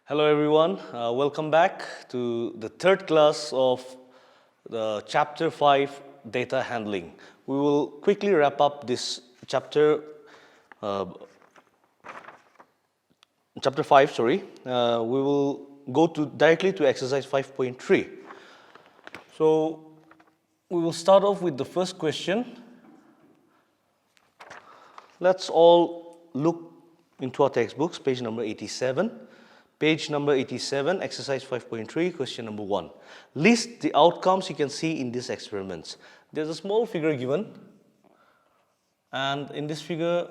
Hello everyone, welcome back to the third class of the chapter 5 data handling. We will quickly wrap up this chapter 5, we will go directly to exercise 5.3. So we will start off with the first question. Let's all look into our textbooks, page number 87. Page number 87, exercise 5.3, question number 1. List the outcomes you can see in these experiments. There's a small figure given, and in this figure,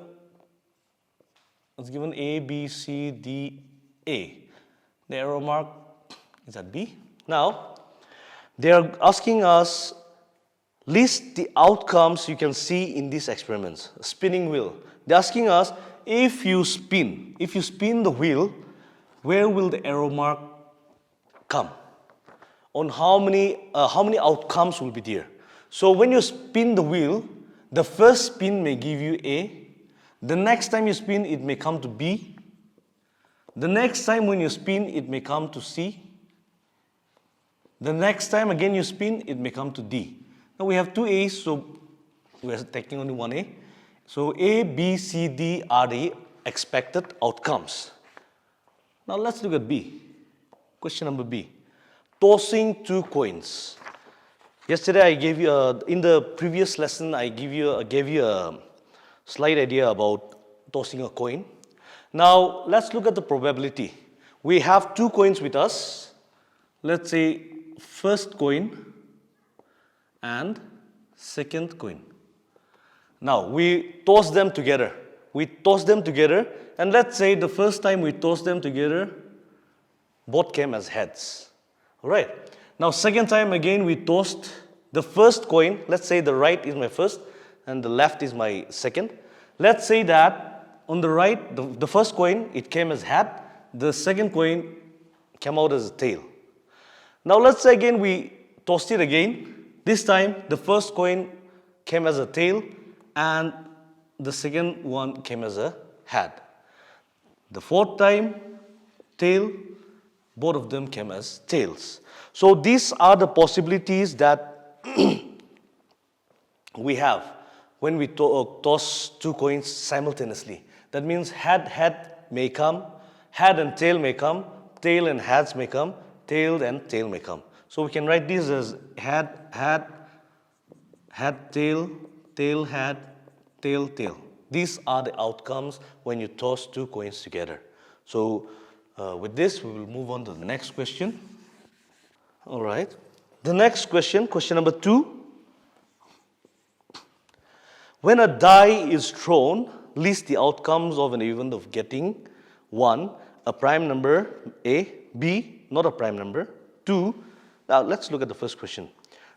it's given A, B, C, D, A. The arrow mark is at B. Now, they are asking us, list the outcomes you can see in these experiments. A spinning wheel. They're asking us, if you spin the wheel, where will the arrow mark come? On how many outcomes will be there? So when you spin the wheel, the first spin may give you A. The next time you spin, it may come to B. The next time when you spin, it may come to C. The next time again you spin, it may come to D. Now we have two A's, so we are taking only one A. So A, B, C, D are the expected outcomes. Now let's look at B. Question number B. Tossing two coins. Yesterday I gave you in the previous lesson I gave you a slight idea about tossing a coin. Now let's look at the probability. We have two coins with us. Let's say first coin and second coin. Now we toss them together. And let's say the first time we tossed them together, both came as heads. All right. Now second time again we tossed the first coin. Let's say the right is my first and the left is my second. Let's say that on the right, the first coin, it came as head. The second coin came out as a tail. Now let's say again we tossed it again. This time the first coin came as a tail and the second one came as a head. The fourth time, tail, both of them came as tails. So these are the possibilities that we have when we toss two coins simultaneously. That means head may come, head and tail may come, tail and heads may come, tail and tail may come. So we can write this as head, tail, tail, head, tail, tail. These are the outcomes when you toss two coins together. So with this, we will move on to the next question. All right. The next question, question number 2. When a die is thrown, list the outcomes of an event of getting 1, a prime number, A, B, not a prime number, 2. Now let's look at the first question.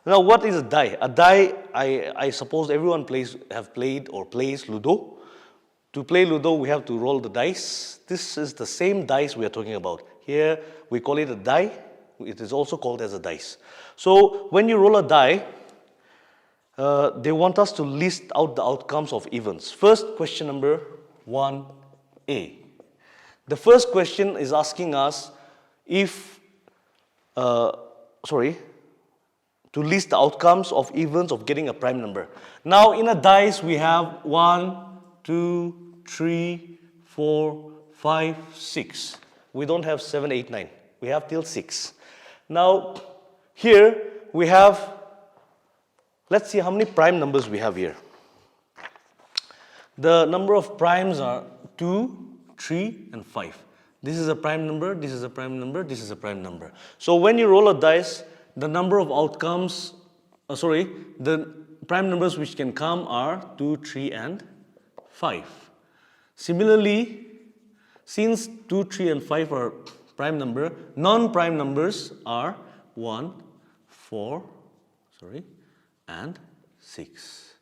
Now, what is a die? A die, I suppose everyone have played or plays Ludo. To play Ludo, we have to roll the dice. This is the same dice we are talking about. Here, we call it a die. It is also called as a dice. So, when you roll a die, they want us to list out the outcomes of events. First, question number 1A. The first question is asking us to list the outcomes of events of getting a prime number. Now in a dice we have 1, 2, 3, 4, 5, 6. We don't have 7, 8, 9. We have till 6. Now here we have, let's see how many prime numbers we have here. The number of primes are 2, 3, and 5. This is a prime number, this is a prime number, this is a prime number. So when you roll a dice, the number of outcomes, the prime numbers which can come are 2, 3, and 5. Similarly, since 2, 3, and 5 are prime number, non-prime numbers are 1, 4, and 6.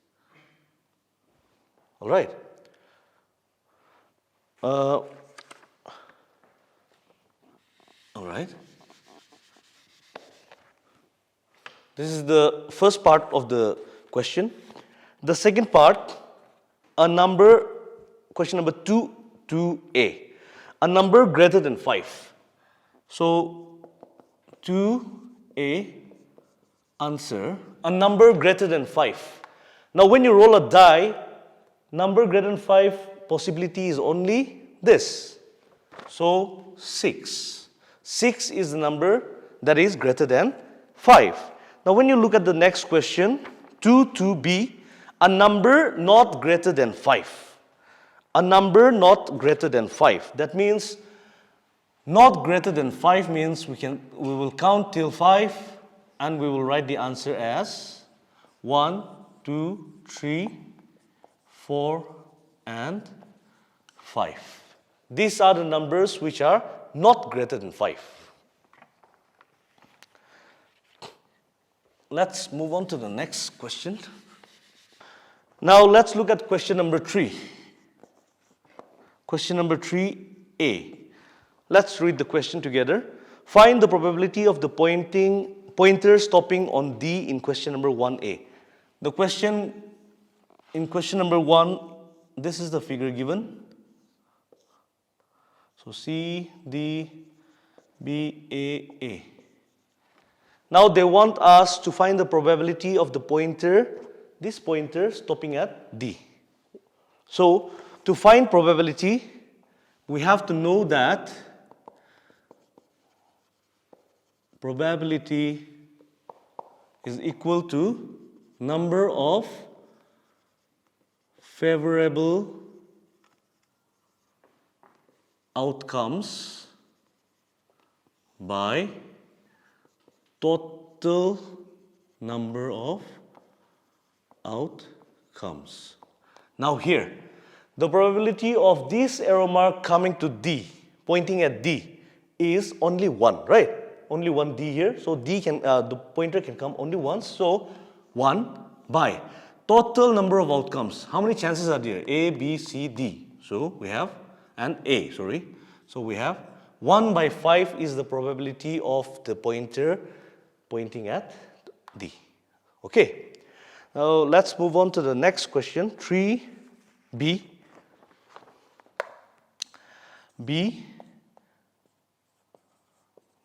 All right. All right. This is the first part of the question. The second part, question number 2A. A number greater than 5. So, to a answer, a number greater than 5. Now, when you roll a die, number greater than 5 possibility is only this. So, 6. 6 is the number that is greater than 5. Now, when you look at the next question, 2 to be a number not greater than 5. A number not greater than 5. That means not greater than 5 means we will count till 5 and we will write the answer as 1, 2, 3, 4 and 5. These are the numbers which are not greater than 5. Let's move on to the next question. Now let's look at question number 3. Question number 3a. Let's read the question together. Find the probability of the pointer stopping on D in question number 1a. The question in question number 1, this is the figure given. So C, D, B, A. Now they want us to find the probability of the pointer, this pointer stopping at D. So to find probability, we have to know that probability is equal to number of favorable outcomes by total number of outcomes. Now here, the probability of this arrow mark coming to D, pointing at D, is only 1, right? Only one D here, so D can the pointer can come only once. So 1 by total number of outcomes. How many chances are there? A, B, C, D. So we have So we have 1 by 5 is the probability of the pointer pointing at D. Okay. Now let's move on to the next question. 3b. B.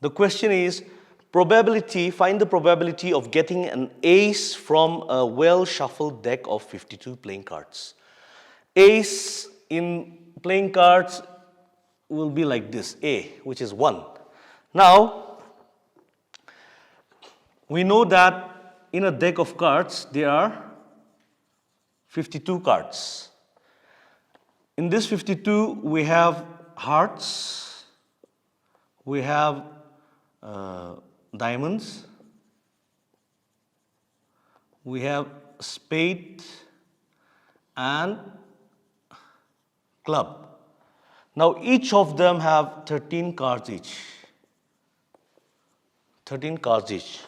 The question is probability, find the probability of getting an ace from a well-shuffled deck of 52 playing cards. Ace in playing cards will be like this, A, which is 1. Now, we know that in a deck of cards, there are 52 cards. In this 52, we have hearts, we have diamonds, we have spade and club. Now each of them have 13 cards each. 13 cards each.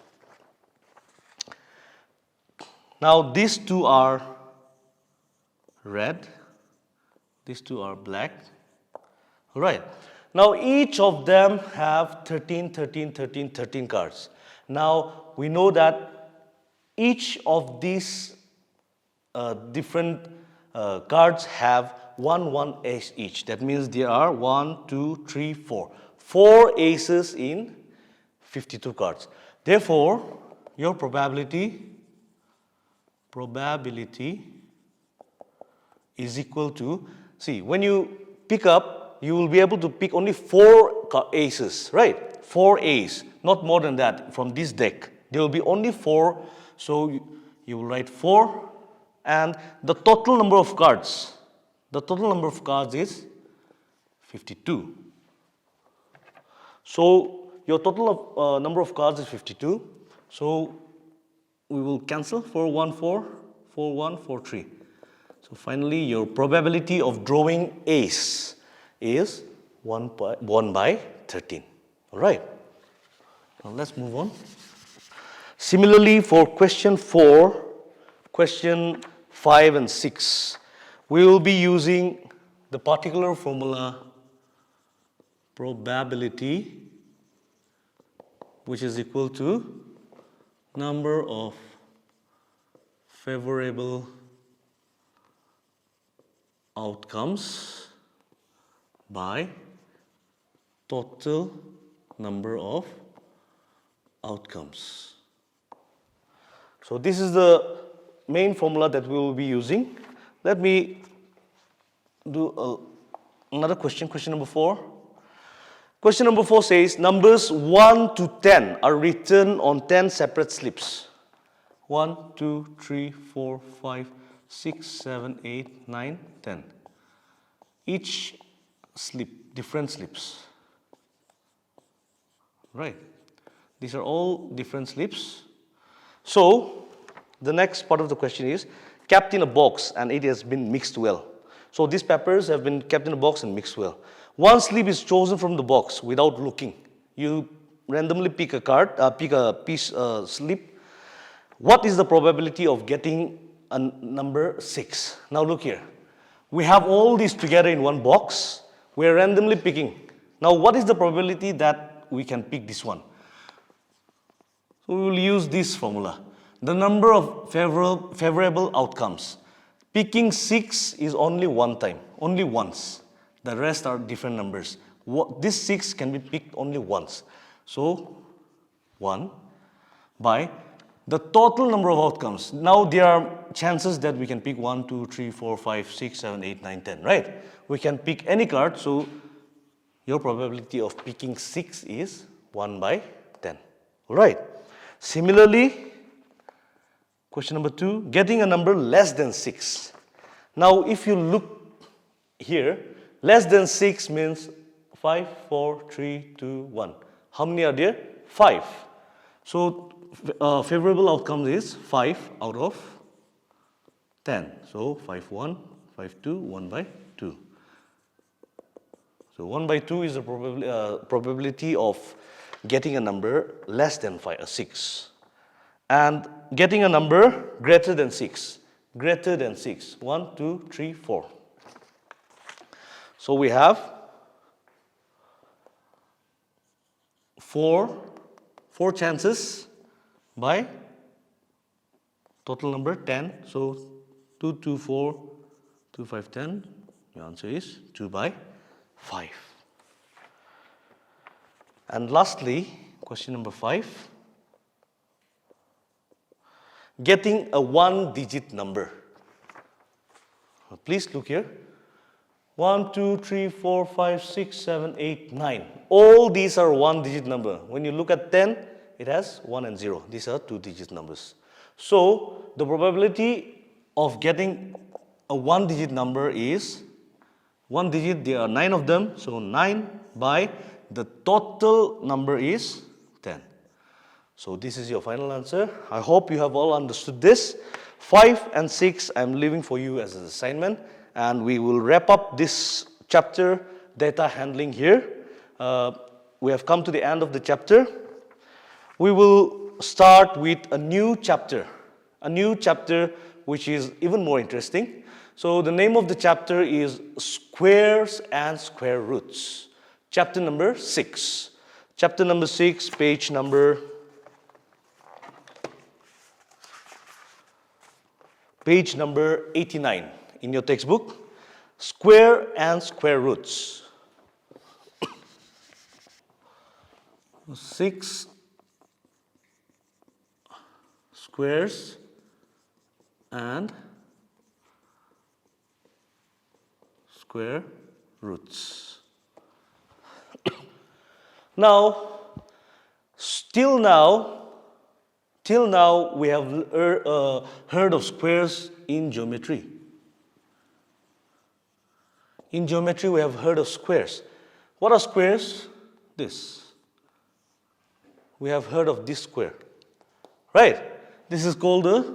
Now these two are red, these two are black. All right. Now each of them have 13 cards. Now we know that each of these different cards have one ace each. That means there are 1, 2, 3, 4. 4 aces in 52 cards. Therefore, your probability is equal to, see, when you pick up, you will be able to pick only 4 aces, right? 4 aces, not more than that from this deck. There will be only 4, so you will write 4, and the total number of cards is 52. So your total number of cards is 52. So we will cancel 4, 1, 4, 4, 1, 4, 3. So finally, your probability of drawing ace is 1 by 13. All right. Now let's move on. Similarly, for question 4, question 5 and 6, we will be using the particular formula probability, which is equal to number of favorable outcomes by total number of outcomes. So this is the main formula that we will be using. Let me do another question, question number 4. Question number 4 says, numbers 1 to 10 are written on 10 separate slips. 1, 2, 3, 4, 5, 6, 7, 8, 9, 10. Each slip, different slips. Right. These are all different slips. So, the next part of the question is, kept in a box and it has been mixed well. So, these papers have been kept in a box and mixed well. One slip is chosen from the box without looking. You randomly pick a card, pick a piece, slip. What is the probability of getting a number 6? Now look here. We have all these together in one box. We are randomly picking. Now what is the probability that we can pick this one? So we will use this formula. The number of favorable outcomes. Picking 6 is only one time, only once. The rest are different numbers. This 6 can be picked only once. So 1 by the total number of outcomes. Now there are chances that we can pick 1, 2, 3, 4, 5, 6, 7, 8, 9, 10, right? We can pick any card, so your probability of picking 6 is 1 by 10. All right. Similarly, question number 2, getting a number less than 6. Now if you look here, less than 6 means 5, 4, 3, 2, 1. How many are there? 5. So favorable outcome is 5 out of 10. So 5, 1, 5, 2, 1 by 2. So 1 by 2 is the probability of getting a number less than 6. And getting a number greater than 6. Greater than 6. 1, 2, 3, 4. So we have 4 chances by total number 10. So 2, 2, 4, 2, 5, 10. The answer is 2 by 5. And lastly, question number 5. Getting a 1-digit number. Please look here. 1, 2, 3, 4, 5, 6, 7, 8, 9. All these are 1-digit number. When you look at 10, it has 1 and 0. These are 2-digit numbers. So the probability of getting a 1-digit number is 1 digit, there are 9 of them. So 9 by the total number is 10. So this is your final answer. I hope you have all understood this. 5 and 6 I'm leaving for you as an assignment. And we will wrap up this chapter, data handling, here. We have come to the end of the chapter. We will start with a new chapter which is even more interesting. So the name of the chapter is Squares and Square Roots. Chapter number 6. Chapter number 6, page number 89 in your textbook. Square and Square Roots. 6 squares and square roots. Now, till now we have heard of squares in geometry. In geometry we have heard of squares. What are squares? This. We have heard of this square. Right? This is called a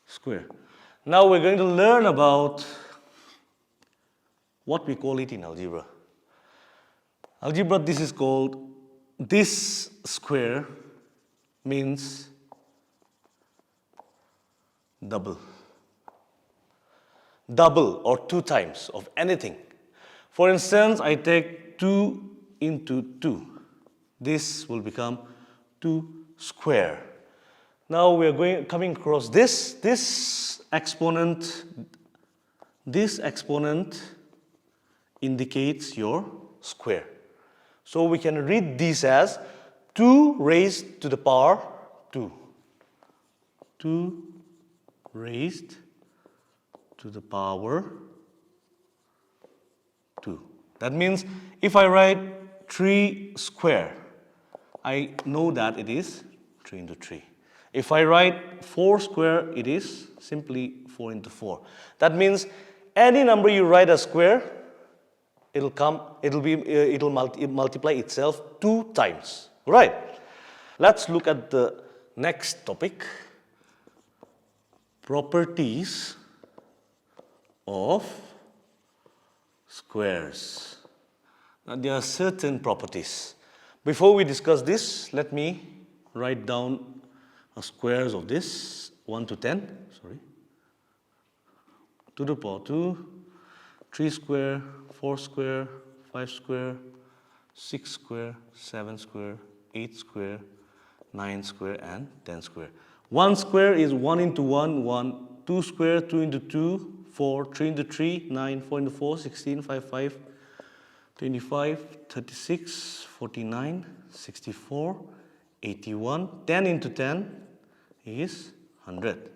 square. Now we're going to learn about what we call it in algebra. Algebra, this is called, this square means double. Double or 2 times of anything. For instance, I take 2 into 2. This will become 2 square. Now we are coming across this exponent. This exponent indicates your square. So we can read this as 2 raised to the power 2. 2 raised to the power 2. That means if I write 3 square, I know that it is 3 into 3. If I write 4 square, it is simply 4 into 4. That means any number you write as square, it'll multiply itself 2 times. Right? Let's look at the next topic. Properties of squares. Now there are certain properties. Before we discuss this, let me write down squares of this 1 to 10. Sorry. 2 to the power 2, 3 square, 4 square, 5 square, 6 square, 7 square, 8 square, 9 square, and 10 square. 1 square is 1 into 1, 1. 2 square, 2 into 2, 4. 3 into 3, 9. 4 into 4, 16. 5, 5, 25, 36, 49, 64, 81. 10 into 10 is 100.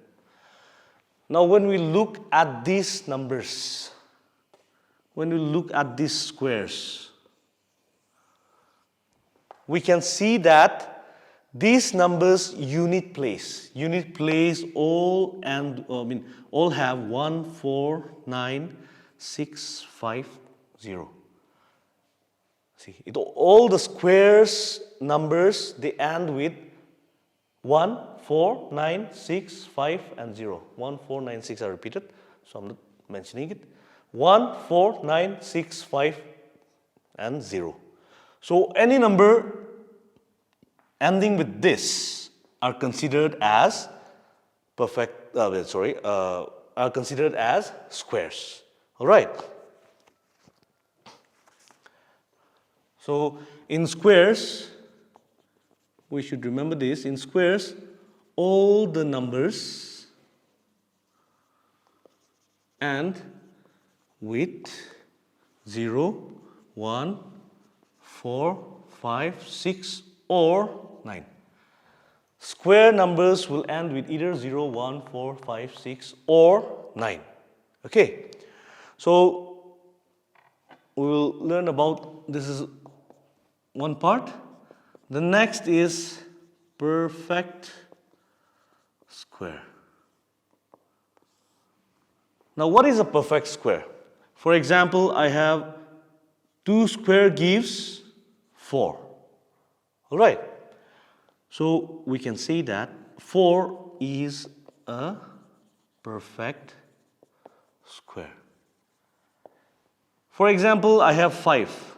Now when we look at these numbers, when we look at these squares, we can see that these numbers unit place all have 1, 4, 9, 6, 5, 0. See, all the squares numbers, they end with 1, 4, 9, 6, 5, and 0. 1, 4, 9, 6 are repeated, so I'm not mentioning it. 1, 4, 9, 6, 5, and 0. So any number ending with this are considered as are considered as squares. All right. So in squares, we should remember this. In squares, all the numbers end with 0, 1, 4, 5, 6, or 9. Square numbers will end with either 0, 1, 4, 5, 6, or 9. Okay. So we will learn about, this is one part. The next is perfect square. Now what is a perfect square? For example, I have 2 square gives 4. All right. So we can say that 4 is a perfect square. For example, I have 5.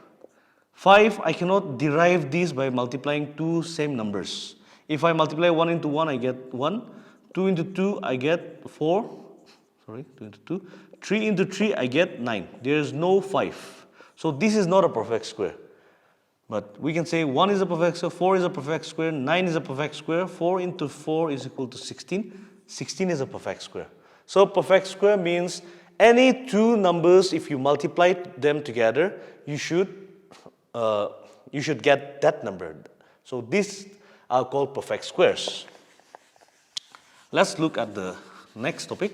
5, I cannot derive this by multiplying 2 same numbers. If I multiply 1 into 1, I get 1. 2 into 2, I get 4. Sorry, 2 into 2. 3 into 3, I get 9. There is no 5. So this is not a perfect square. But we can say 1 is a perfect square, 4 is a perfect square, 9 is a perfect square, 4 into 4 is equal to 16. 16 is a perfect square. So perfect square means any 2 numbers, if you multiply them together, you should get that number. So these are called perfect squares. Let's look at the next topic.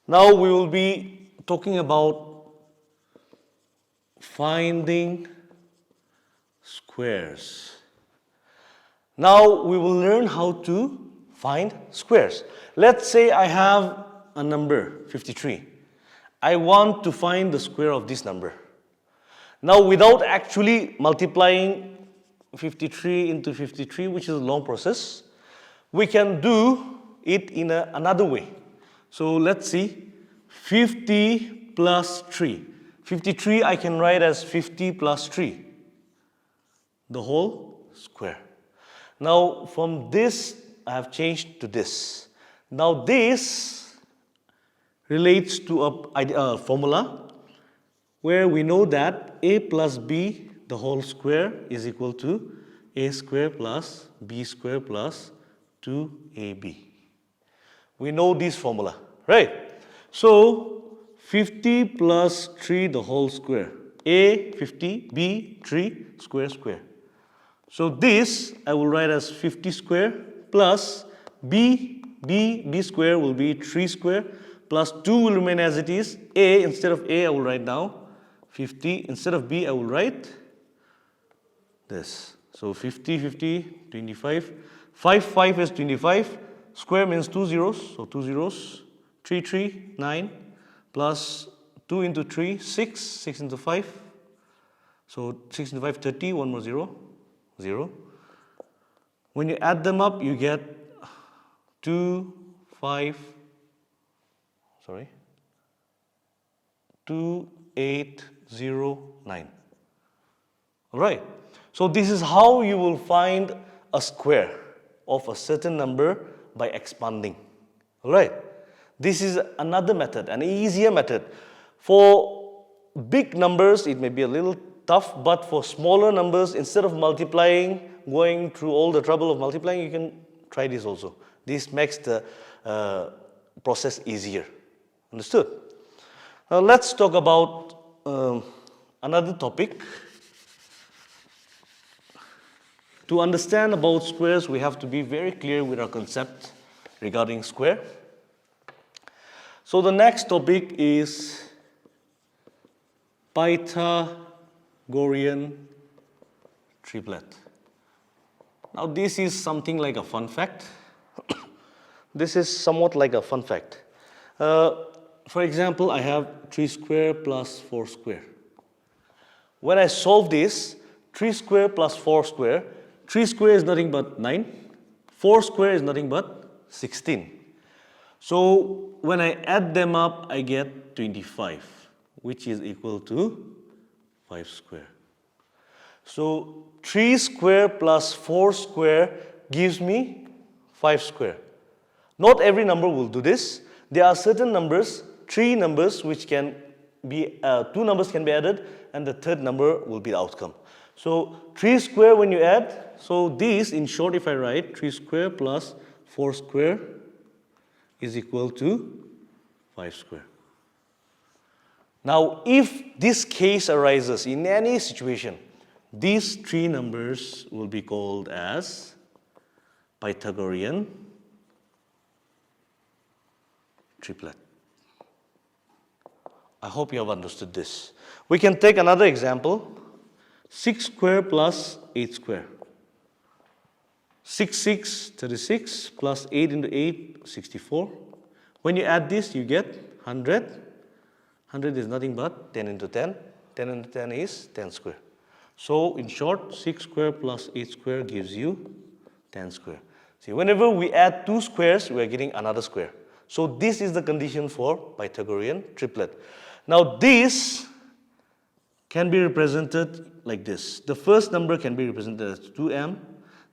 Now we will be talking about finding squares. Now we will learn how to find squares. Let's say I have a number 53. I want to find the square of this number. Now without actually multiplying 53 into 53, which is a long process, we can do it in another way. So let's see, 50 plus 3. 53 I can write as 50 plus 3. The whole square. Now from this I have changed to this. Now this relates to a formula where we know that a plus b the whole square is equal to a square plus b square plus 2ab. We know this formula, right? So 50 plus 3 the whole square. A 50, B 3, square square. So this I will write as 50 square plus B square will be 3 square plus 2 will remain as it is. A, instead of A I will write now 50, instead of B I will write this. So 50, 50, 25, 5 is 25, square means 2 zeros, so 2 zeros, 3, 3, 9, plus 2 into 3, 6, 6 into 5, so 6 into 5, 30, 1 more 0, 0. When you add them up, you get 2, 5, 2, 8, 0, 9. All right. So this is how you will find a square of a certain number by expanding. All right. This is another method, an easier method. For big numbers, it may be a little tough, but for smaller numbers, instead of multiplying, going through all the trouble of multiplying, you can try this also. This makes the process easier. Understood? Now let's talk about another topic. To understand about squares, we have to be very clear with our concept regarding square. So the next topic is Pythagorean triplet. Now this is something like a fun fact. This is somewhat like a fun fact. For example, I have 3 square plus 4 square. When I solve this, 3 square plus 4 square, 3 square is nothing but 9, 4 square is nothing but 16. So when I add them up, I get 25, which is equal to 5 square. So 3 square plus 4 square gives me 5 square. Not every number will do this. There are certain numbers, 3 numbers, which can be, 2 numbers can be added, and the third number will be the outcome. So 3 square when you add, so this, in short, if I write 3 square plus 4 square is equal to 5 square. Now, if this case arises in any situation, these 3 numbers will be called as Pythagorean triplet. I hope you have understood this. We can take another example. 6 square plus 8 square. 6, 6, 36 plus 8 into 8, 64. When you add this, you get 100. 100 is nothing but 10 into 10. 10 into 10 is 10 square. So, in short, 6 square plus 8 square gives you 10 square. See, whenever we add 2 squares, we are getting another square. So, this is the condition for Pythagorean triplet. Now, this can be represented like this. The first number can be represented as 2m.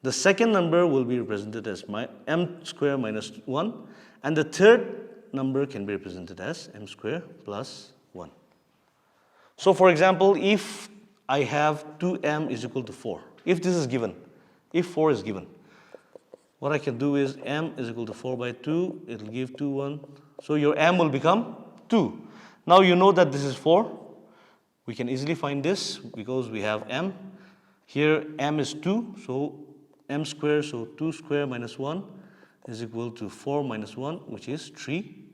The second number will be represented as m square minus 1. And the third number can be represented as m square plus 1. So for example, if I have 2m is equal to 4, if this is given, if 4 is given, what I can do is m is equal to 4 by 2, it will give 2, 1. So your m will become 2. Now you know that this is 4. We can easily find this because we have m. Here m is 2, so m square, so 2 square minus 1 is equal to 4 minus 1, which is 3.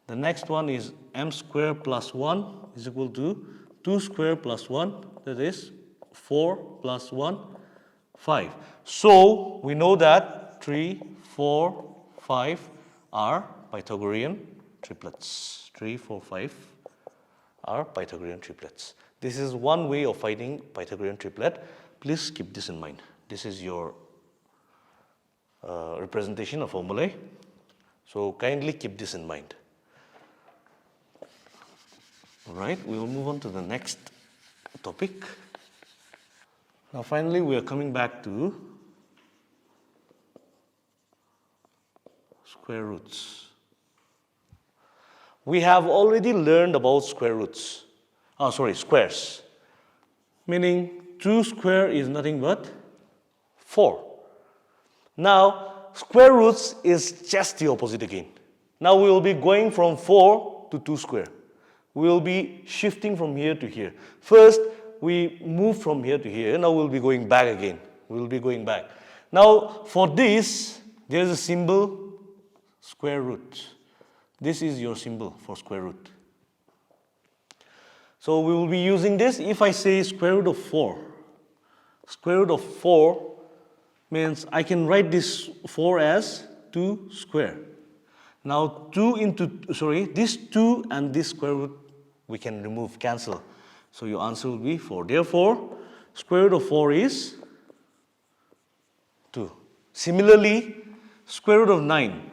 The next one is m square plus 1 is equal to 2 square plus 1, that is 4 plus 1, 5. So we know that 3, 4, 5 are Pythagorean triplets. 3, 4, 5 are Pythagorean triplets. This is one way of finding Pythagorean triplet. Please keep this in mind. This is your representation of formulae. So kindly keep this in mind. All right, we will move on to the next topic. Now finally, we are coming back to square roots. We have already learned about square roots. Squares. Meaning 2 square is nothing but 4. Now, square roots is just the opposite again. Now we will be going from 4 to 2 square. we'll be shifting from here to here. First, we move from here to here. Now we'll be going back again. We'll be going back. Now, for this, there's a symbol, square root. This is your symbol for square root. So we will be using this. If I say square root of 4, square root of 4 means I can write this 4 as 2 square. Now this 2 and this square root we can remove, cancel. So your answer will be 4. Therefore, square root of 4 is 2. Similarly, square root of 9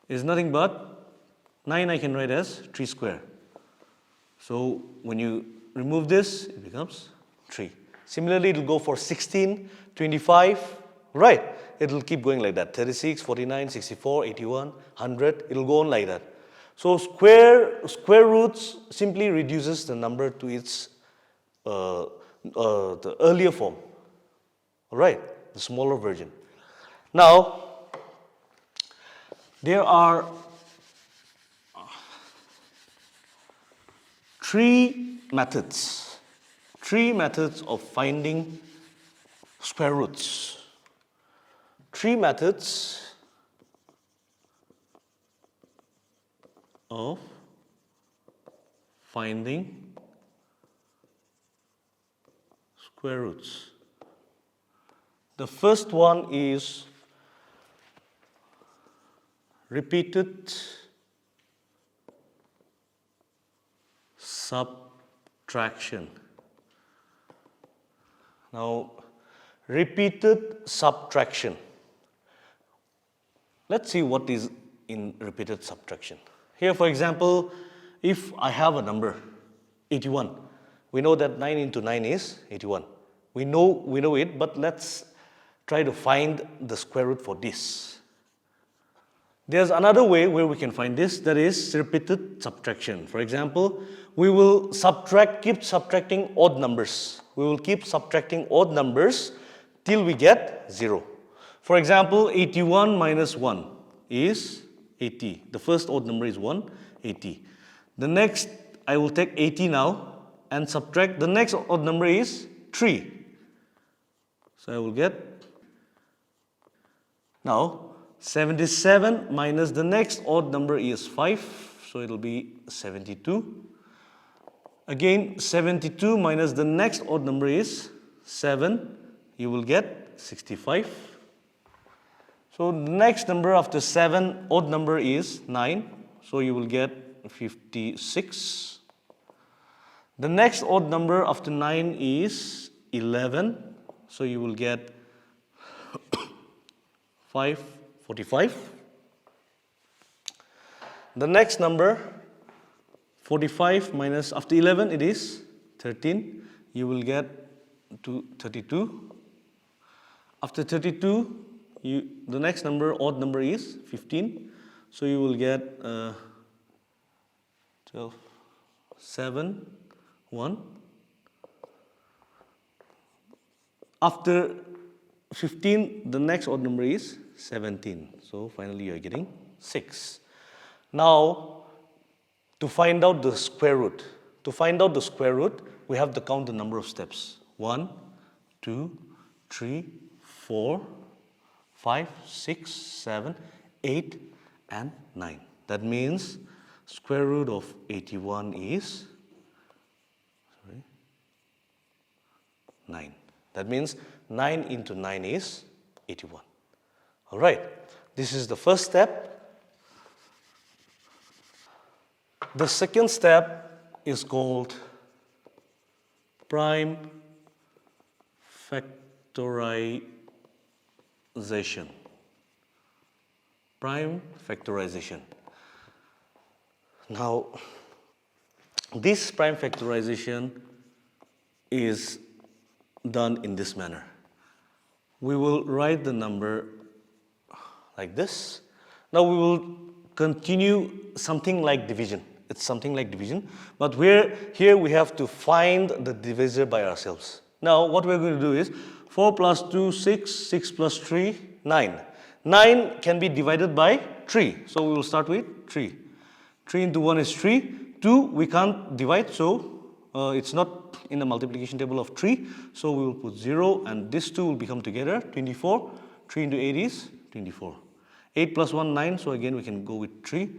is nothing but 9 I can write as 3 square. So when you remove this, it becomes 3. Similarly, it will go for 16, 25, right? It will keep going like that. 36, 49, 64, 81, 100. It will go on like that. So square roots simply reduces the number to its the earlier form. All right, the smaller version. Now, there are three methods of finding square roots. Three methods of finding square roots. The first one is repeated subtraction. Now, repeated subtraction. Let's see what is in repeated subtraction. Here, for example, if I have a number, 81, we know that 9 into 9 is 81. We know it, but let's try to find the square root for this. There's another way where we can find this, that is repeated subtraction. For example, we will keep subtracting odd numbers. We will keep subtracting odd numbers till we get 0. For example, 81 minus 1 is 80. The first odd number is 1, 80. The next, I will take 80 now and subtract. The next odd number is 3. So I will get, now 77 minus the next odd number is 5. So it will be 72. Again, 72 minus the next odd number is 7. You will get 65. So the next number after 7, odd number is 9. So you will get 56. The next odd number after 9 is 11. So you will get 45. The next number, 45 minus after 11, it is 13. You will get to 32. After 32, the next number, odd number is 15. So you will get 12, 7, 1. After 15, the next odd number is 17. So finally you are getting 6. Now, to find out the square root, we have to count the number of steps. 1, 2, 3, 4, 5, 6, 7, 8, and 9. That means square root of 81 is 9. That means 9 into 9 is 81. All right, this is the first step. The second step is called prime factorization. Prime factorization. Now, this prime factorization is done in this manner. We will write the number like this. Now we will continue something like division. It's something like division, but here we have to find the divisor by ourselves. Now what we're going to do is 4 plus 2, 6, 6 plus 3, 9. 9 can be divided by 3. So we will start with 3. 3 into 1 is 3. 2 we can't divide, so it's not in the multiplication table of 3. So we will put 0 and this 2 will become together 24. 3 into 8 is 24. 8 plus 1, 9. So again we can go with 3.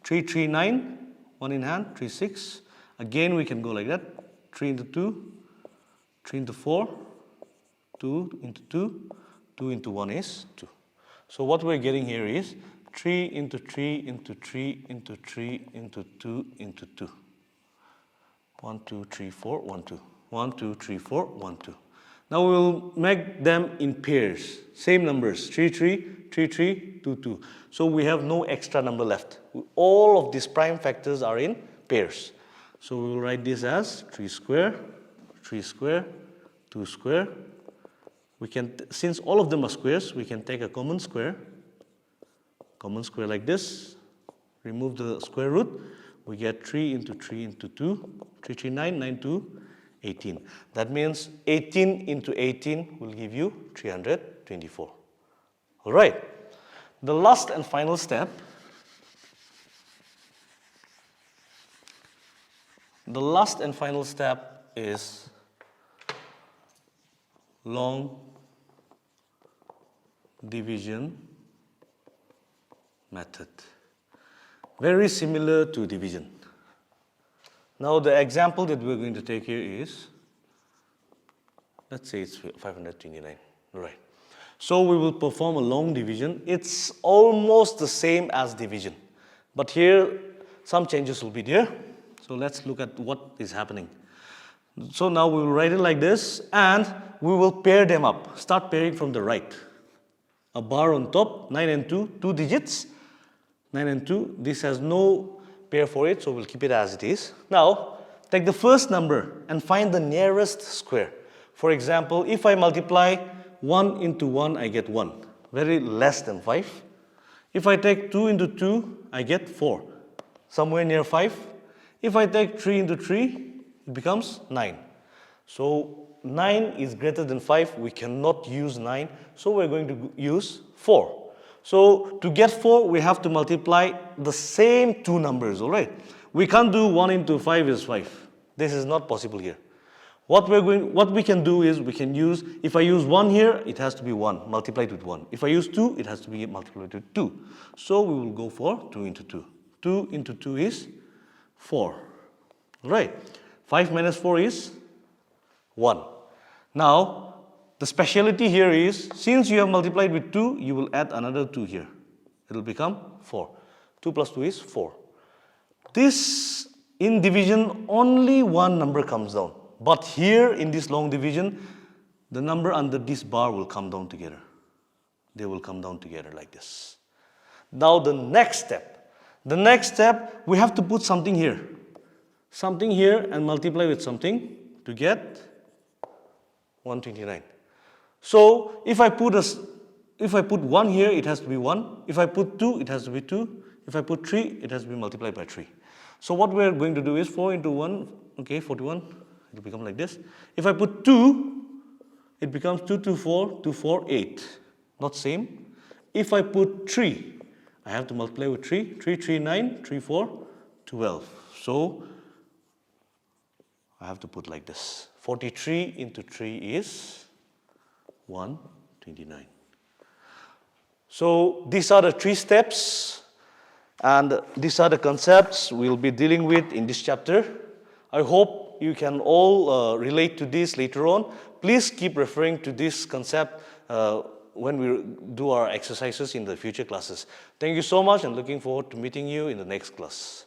3, 3, 9. 1 in hand, 3, 6. Again we can go like that. 3 into 2. 3 into 4. 2 into 2. 2 into 1 is 2. So what we're getting here is 3 into 3 into 3 into 3 into 2 into 2. 1, 2, 3, 4, 1, 2. 1, 2, 3, 4, 1, 2. Now we will make them in pairs. Same numbers. 3, 3, 3, 3, 2, 2. So we have no extra number left. All of these prime factors are in pairs. So we will write this as 3 square, 3 square, 2 square. We can, since all of them are squares, we can take a common square like this, remove the square root, we get 3 into 3 into 2, 3, 3, 9, 9, 2, 18. That means 18 into 18 will give you 324. All right, the last and final step, is long division method. Very similar to division. Now the example that we're going to take here is, let's say it's 529, right? So we will perform a long division. It's almost the same as division, but here some changes will be there. So let's look at what is happening. So now we will write it like this, and we will pair them up. Start pairing from the right. A bar on top, 9 and 2, 2 digits. 9 and 2, this has no pair for it, so we'll keep it as it is. Now, take the first number and find the nearest square. For example, if I multiply 1 into 1, I get 1, very less than 5. If I take 2 into 2, I get 4, somewhere near 5. If I take 3 into 3, it becomes 9. So 9 is greater than 5, we cannot use 9, so we're going to use 4. So to get 4, we have to multiply the same two numbers, all right? We can't do 1 into 5 is 5. This is not possible here. What we can do is we can use, if I use 1 here, it has to be 1, multiplied with 1. If I use 2, it has to be multiplied with 2. So we will go for 2 into 2. 2 into 2 is 4, all right? 5 minus 4 is 1. Now, the speciality here is, since you have multiplied with 2, you will add another 2 here. It will become 4. 2 plus 2 is 4. This, in division, only one number comes down. But here, in this long division, the number under this bar will come down together. They will come down together like this. Now, the next step, we have to put something here. Something here and multiply with something to get 129. So if I put 1 here, it has to be 1. If I put 2, it has to be 2. If I put 3, it has to be multiplied by 3. So what we're going to do is 4 into 1, okay, 41. It will become like this. If I put 2, it becomes 2, 2, 4, 2, 4, 8. Not same. If I put 3, I have to multiply with 3. 3, 3, 9, 3, 4, 12. So I have to put like this. 43 into 3 is 129. So these are the 3 steps, and these are the concepts we'll be dealing with in this chapter. I hope you can all relate to this later on. Please keep referring to this concept when we do our exercises in the future classes. Thank you so much, and looking forward to meeting you in the next class.